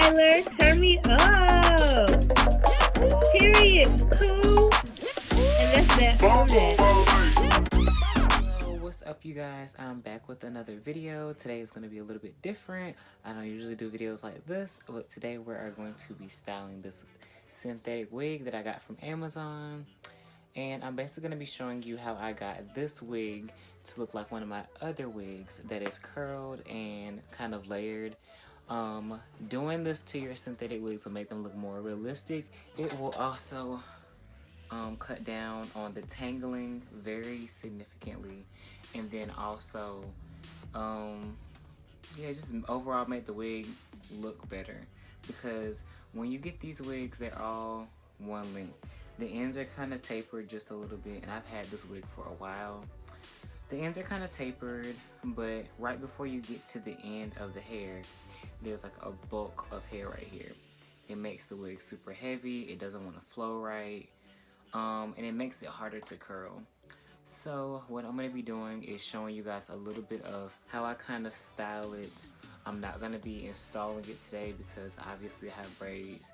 Tyler, turn me up. Period. Cool. And that's that on that. Hello, what's up you guys? I'm back with another video. Today is going to be a little bit different. I don't usually do videos like this, but today we are going to be styling this synthetic wig that I got from Amazon. And I'm basically going to be showing you how I got this wig to look like one of my other wigs that is curled and kind of layered. Doing this to your synthetic wigs will make them look more realistic. It will also cut down on the tangling very significantly, and then also yeah, just overall make the wig look better, because when you get these wigs, they're all one length. The ends are kind of tapered just a little bit, and I've had this wig for a while. The ends are kind of tapered, but right before you get to the end of the hair, there's like a bulk of hair right here. It makes the wig super heavy, it doesn't want to flow right, and it makes it harder to curl. So what I'm going to be doing is showing you guys a little bit of how I kind of style it. I'm not going to be installing it today because obviously I have braids,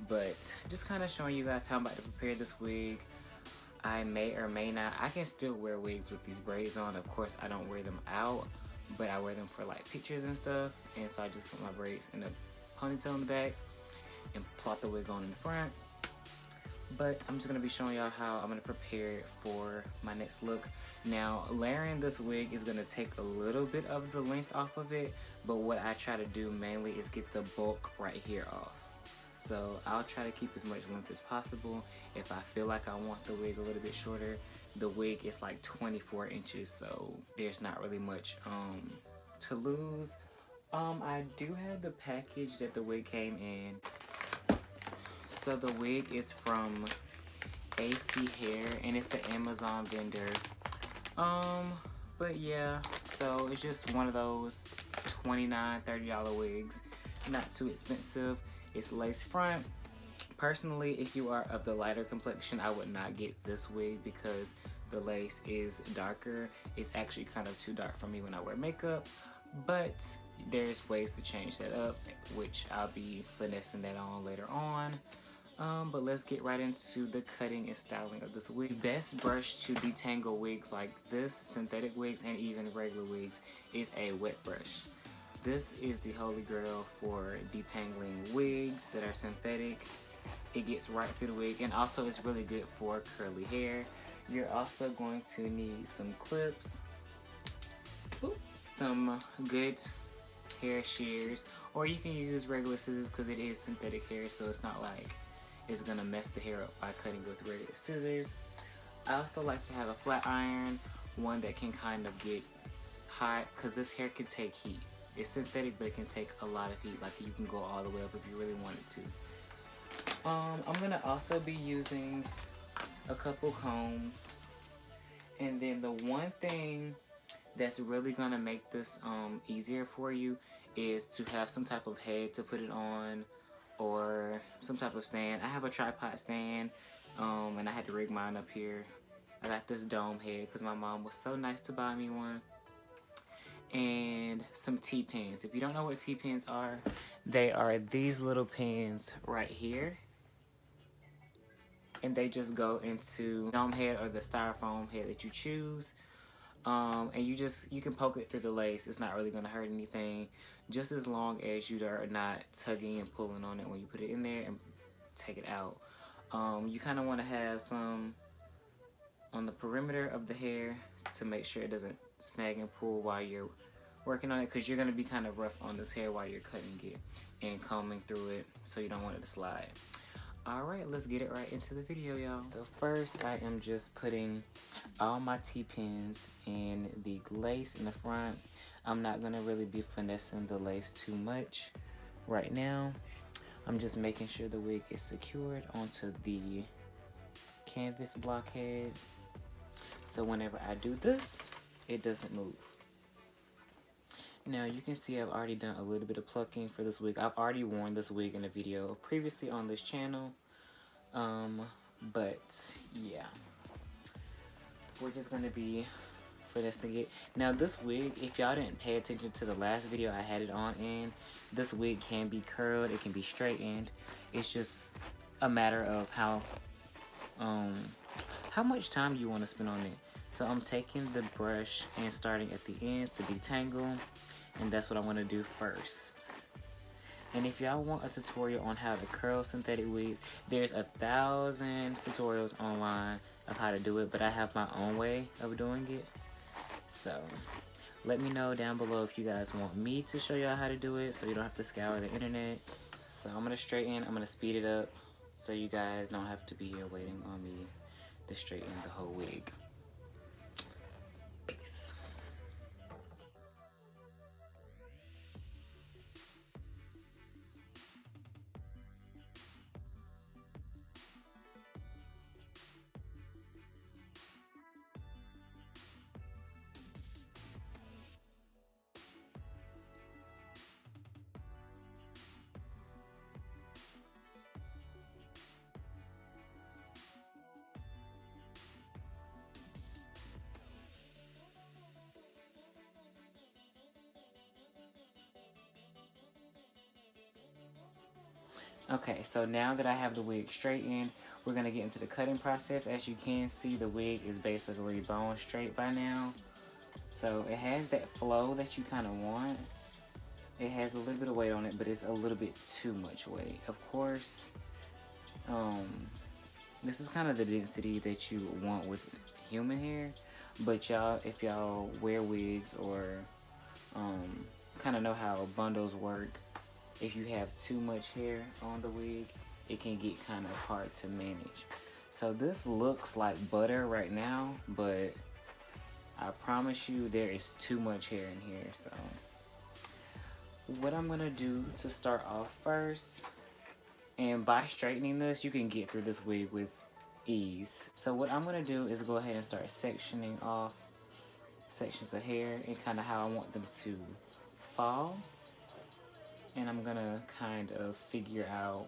but just kind of showing you guys how I'm about to prepare this wig. I may or may not, I can still wear wigs with these braids on. Of course I don't wear them out, but I wear them for like pictures and stuff, and so I just put my braids in a ponytail in the back and plot the wig on in the front. But I'm just going to be showing y'all how I'm going to prepare it for my next look. Now, layering this wig is going to take a little bit of the length off of it, but what I try to do mainly is get the bulk right here off. So I'll try to keep as much length as possible. If I feel like I want the wig a little bit shorter, the wig is like 24 inches, so there's not really much to lose. I do have the package that the wig came in. So the wig is from AC Hair, and it's an Amazon vendor. But yeah, so it's just one of those $29, $30 wigs. Not too expensive. It's lace front. Personally, if you are of the lighter complexion, I would not get this wig because the lace is darker. It's actually kind of too dark for me when I wear makeup, but there's ways to change that up, which I'll be finessing that on later on. But let's get right into the cutting and styling of this wig. The best brush to detangle wigs like this, synthetic wigs and even regular wigs, is a wet brush. This is the holy grail for detangling wigs that are synthetic. It gets right through the wig, and also it's really good for curly hair. You're also going to need some clips, some good hair shears, or you can use regular scissors because it is synthetic hair, so it's not like it's gonna mess the hair up by cutting with regular scissors. I also like to have a flat iron, one that can kind of get hot, because this hair can take heat. It's synthetic, but it can take a lot of heat. Like, you can go all the way up if you really wanted to. I'm gonna also be using a couple combs, and then the one thing that's really gonna make this easier for you is to have some type of head to put it on, or some type of stand. I have a tripod stand, and I had to rig mine up here. I got this dome head because my mom was so nice to buy me one. And some T-pins. If you don't know what T-pins are, they are these little pins right here, and they just go into dome head or the styrofoam head that you choose. And you can poke it through the lace. It's not really gonna hurt anything, just as long as you are not tugging and pulling on it when you put it in there and take it out. You kind of want to have some on the perimeter of the hair to make sure it doesn't snag and pull while you're working on it, because you're going to be kind of rough on this hair while you're cutting it and combing through it, so you don't want it to slide. Alright, let's get it right into the video, y'all. So first, I am just putting all my T-pins in the lace in the front. I'm not going to really be finessing the lace too much right now. I'm just making sure the wig is secured onto the canvas blockhead, so whenever I do this, it doesn't move. Now you can see I've already done a little bit of plucking for this wig. I've already worn this wig in a video previously on this channel, but yeah, we're just going to be finessing it. Now this wig, if y'all didn't pay attention to the last video I had it on in, this wig can be curled, it can be straightened. It's just a matter of how much time you want to spend on it. So I'm taking the brush and starting at the ends to detangle, and that's what I want to do first. And if y'all want a tutorial on how to curl synthetic wigs, there's 1,000 tutorials online of how to do it, but I have my own way of doing it. So let me know down below if you guys want me to show y'all how to do it so you don't have to scour the internet. So I'm gonna straighten, I'm gonna speed it up so you guys don't have to be here waiting on me to straighten the whole wig. Peace. Okay, so now that I have the wig straightened, we're going to get into the cutting process. As you can see, the wig is basically bone straight by now. So it has that flow that you kind of want. It has a little bit of weight on it, but it's a little bit too much weight. Of course, this is kind of the density that you would want with human hair. But y'all, if y'all wear wigs or kind of know how bundles work, if you have too much hair on the wig, it can get kind of hard to manage. So this looks like butter right now, but I promise you there is too much hair in here. So what I'm gonna do to start off first, and by straightening this, you can get through this wig with ease. So what I'm gonna do is go ahead and start sectioning off sections of hair and kind of how I want them to fall. And I'm gonna kind of figure out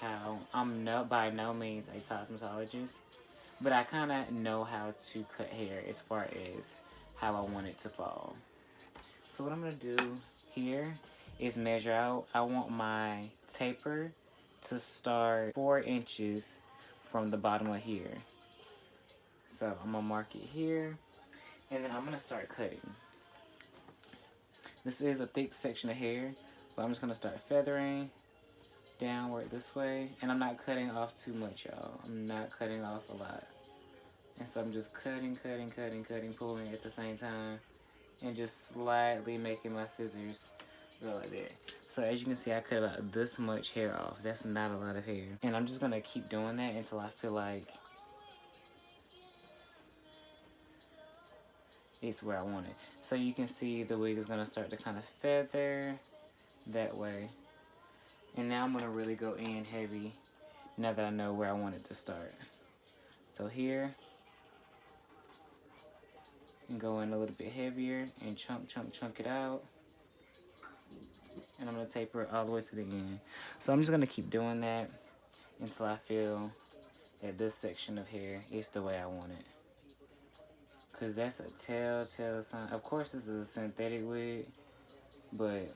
how, I'm by no means a cosmetologist, but I kind of know how to cut hair as far as how I want it to fall. So what I'm gonna do here is measure out. I want my taper to start 4 inches from the bottom of here. So I'm gonna mark it here, and then I'm gonna start cutting. This is a thick section of hair, but I'm just gonna start feathering downward this way, and I'm not cutting off too much, y'all. I'm not cutting off a lot. And so I'm just cutting, pulling at the same time, and just slightly making my scissors go like that. So as you can see, I cut about this much hair off. That's not a lot of hair. And I'm just gonna keep doing that until I feel like it's where I want it. So you can see the wig is gonna start to kind of feather that way. And now I'm gonna really go in heavy now that I know where I want it to start. So here, and go in a little bit heavier and chunk it out. And I'm gonna taper it all the way to the end. So I'm just gonna keep doing that until I feel that this section of hair is the way I want it. Cause that's a telltale sign. Of course this is a synthetic wig, but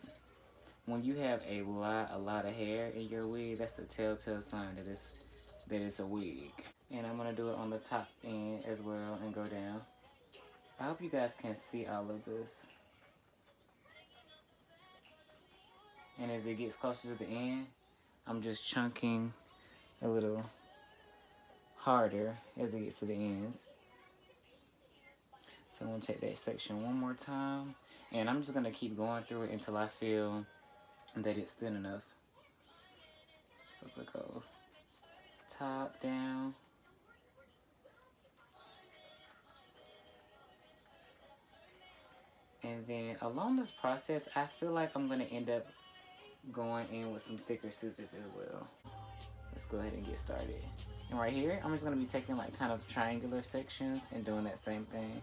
when you have a lot of hair in your wig, that's a telltale sign that it's a wig. And I'm gonna do it on the top end as well and go down. I hope you guys can see all of this. And as it gets closer to the end, I'm just chunking a little harder as it gets to the ends. So I'm gonna take that section one more time, and I'm just gonna keep going through it until I feel that it's thin enough. So we go top down. And then along this process, I feel like I'm gonna end up going in with some thicker scissors as well. Let's go ahead and get started. And right here, I'm just gonna be taking like kind of triangular sections and doing that same thing.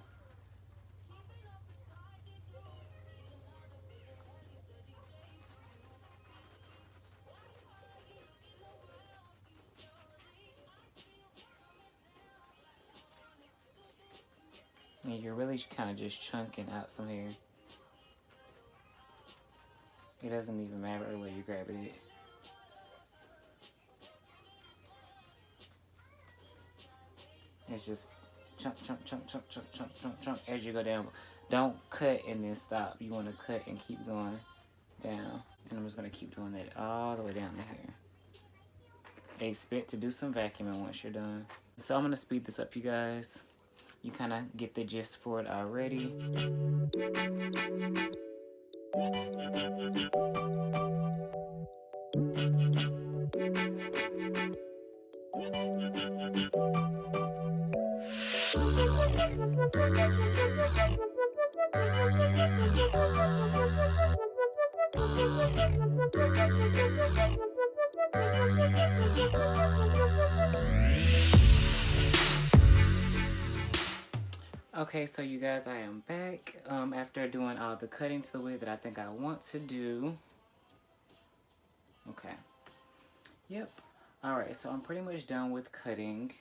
And you're really kind of just chunking out some hair. It doesn't even matter where you grab it. It's just chunk, chunk, chunk, chunk, chunk, chunk, chunk, chunk as you go down. Don't cut and then stop. You want to cut and keep going down. And I'm just going to keep doing that all the way down the hair. Expect to do some vacuuming once you're done. So I'm going to speed this up, you guys. You kind of get the gist for it already. Okay, so you guys, I am back after doing all the cutting to the wig that I think I want to do. Okay. Yep. Alright, so I'm pretty much done with cutting.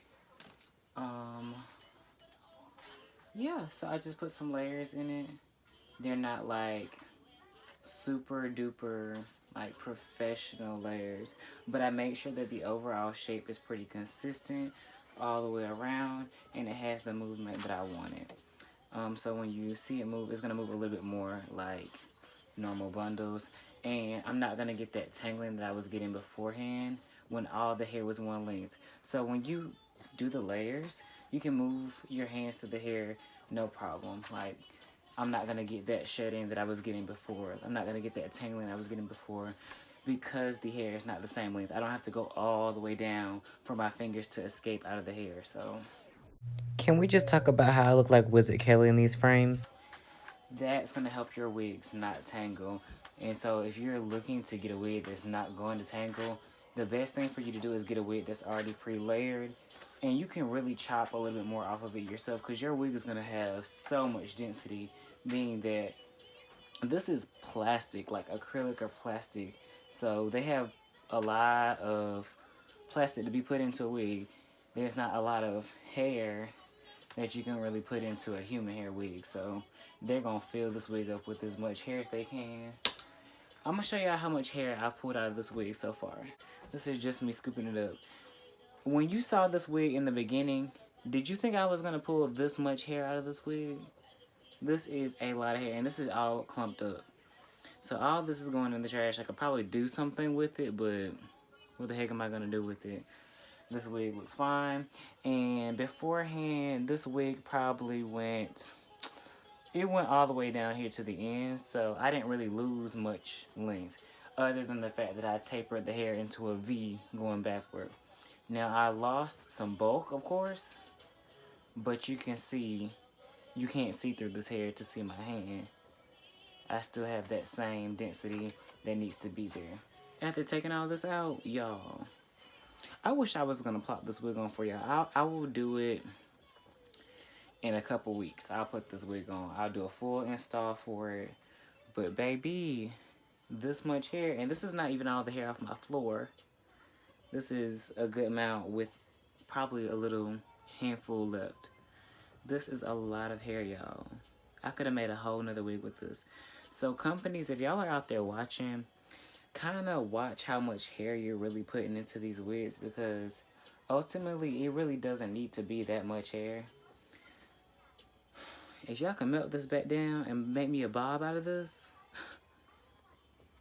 Yeah, so I just put some layers in it. They're not like super duper like professional layers, but I make sure that the overall shape is pretty consistent all the way around and it has the movement that I wanted. So when you see it move, it's gonna move a little bit more like normal bundles, and I'm not gonna get that tangling that I was getting beforehand when all the hair was one length. So when you do the layers, you can move your hands through the hair no problem. Like, I'm not gonna get that shedding that I was getting before. I'm not gonna get that tangling I was getting before because the hair is not the same length. I don't have to go all the way down for my fingers to escape out of the hair. So Can we just talk about how I look like Wizard Kelly in these frames? that's going to help your wigs not tangle. And so if you're looking to get a wig that's not going to tangle, the best thing for you to do is get a wig that's already pre-layered. And you can really chop a little bit more off of it yourself because your wig is going to have so much density, being that this is plastic, like acrylic or plastic. So they have a lot of plastic to be put into a wig. There's not a lot of hair that you can really put into a human hair wig. So they're going to fill this wig up with as much hair as they can. I'm going to show y'all how much hair I've pulled out of this wig so far. This is just me scooping it up. When you saw this wig in the beginning, did you think I was going to pull this much hair out of this wig? This is a lot of hair, and this is all clumped up. So all this is going in the trash. I could probably do something with it, but what the heck am I going to do with it? This wig looks fine. And beforehand, this wig probably went all the way down here to the end. So I didn't really lose much length other than the fact that I tapered the hair into a V going backward. Now I lost some bulk, of course, but you can see, you can't see through this hair to see my hand. I still have that same density that needs to be there. After taking all this out, y'all, I wish I was going to plop this wig on for y'all. I will do it in a couple weeks. I'll put this wig on. I'll do a full install for it. But baby, this much hair, and this is not even all the hair off my floor. This is a good amount with probably a little handful left. This is a lot of hair, y'all. I could have made a whole nother wig with this. So companies, if y'all are out there watching, kind of watch how much hair you're really putting into these wigs, because ultimately it really doesn't need to be that much hair. If y'all can melt this back down and make me a bob out of this,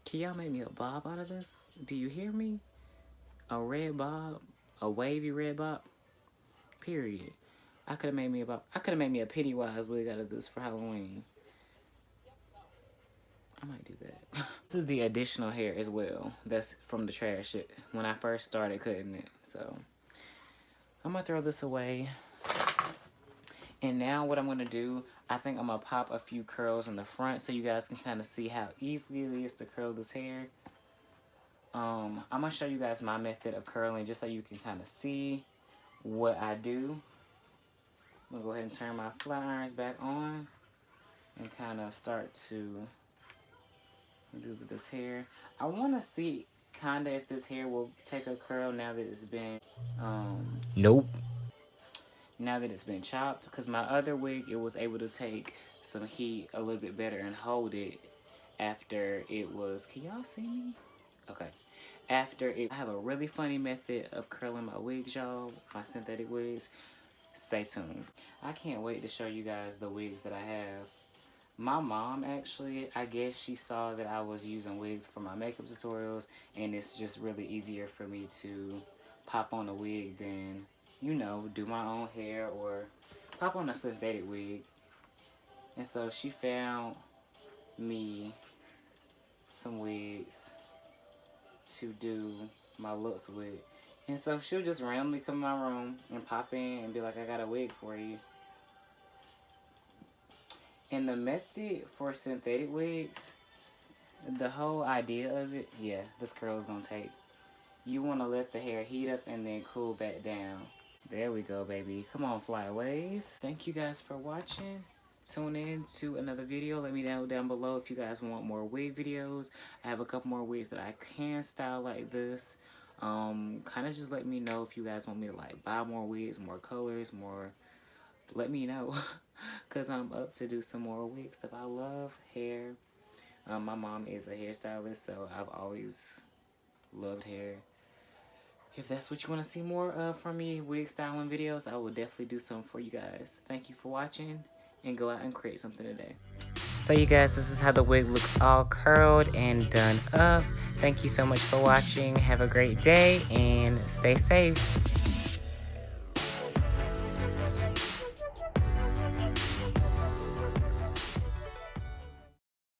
can y'all make me a bob out of this? Do you hear me? A red bob, a wavy red bob, period. I could have made me a bob. I could have made me a Pennywise wig out of this for Halloween. I might do that. This is the additional hair as well. That's from the trash when I first started cutting it. So I'm gonna throw this away. And now what I'm gonna do, I think I'm gonna pop a few curls in the front so you guys can kind of see how easily it is to curl this hair. I'm gonna show you guys my method of curling just so you can kind of see what I do. I'm gonna go ahead and turn my flat irons back on and kind of start to do with this hair. I want to see kind of if this hair will take a curl now that it's been Nope. now that it's been chopped, because my other wig, it was able to take some heat a little bit better and hold it after it was, can y'all see me? Okay. After it, I have a really funny method of curling my wigs, y'all, my synthetic wigs. Stay tuned. I can't wait to show you guys the wigs that I have. My mom, actually, I guess she saw that I was using wigs for my makeup tutorials, and it's just really easier for me to pop on a wig than, you know, do my own hair or pop on a synthetic wig. And so she found me some wigs to do my looks with. And so she'll just randomly come in my room and pop in and be like, I got a wig for you. And the method for synthetic wigs, the whole idea of it, yeah, this curl is going to take. You want to let the hair heat up and then cool back down. There we go, baby. Come on, flyaways. Thank you guys for watching. Tune in to another video. Let me know down below if you guys want more wig videos. I have a couple more wigs that I can style like this. Kind of just let me know if you guys want me to like buy more wigs, more colors, more. Let me know, because I'm up to do some more wig stuff. I love hair. My mom is a hairstylist, so I've always loved hair. If that's what you want to see more of from me, wig styling videos, I will definitely do some for you guys. Thank you for watching, and go out and create something today. So you guys, this is how the wig looks all curled and done up. Thank you so much for watching. Have a great day and stay safe.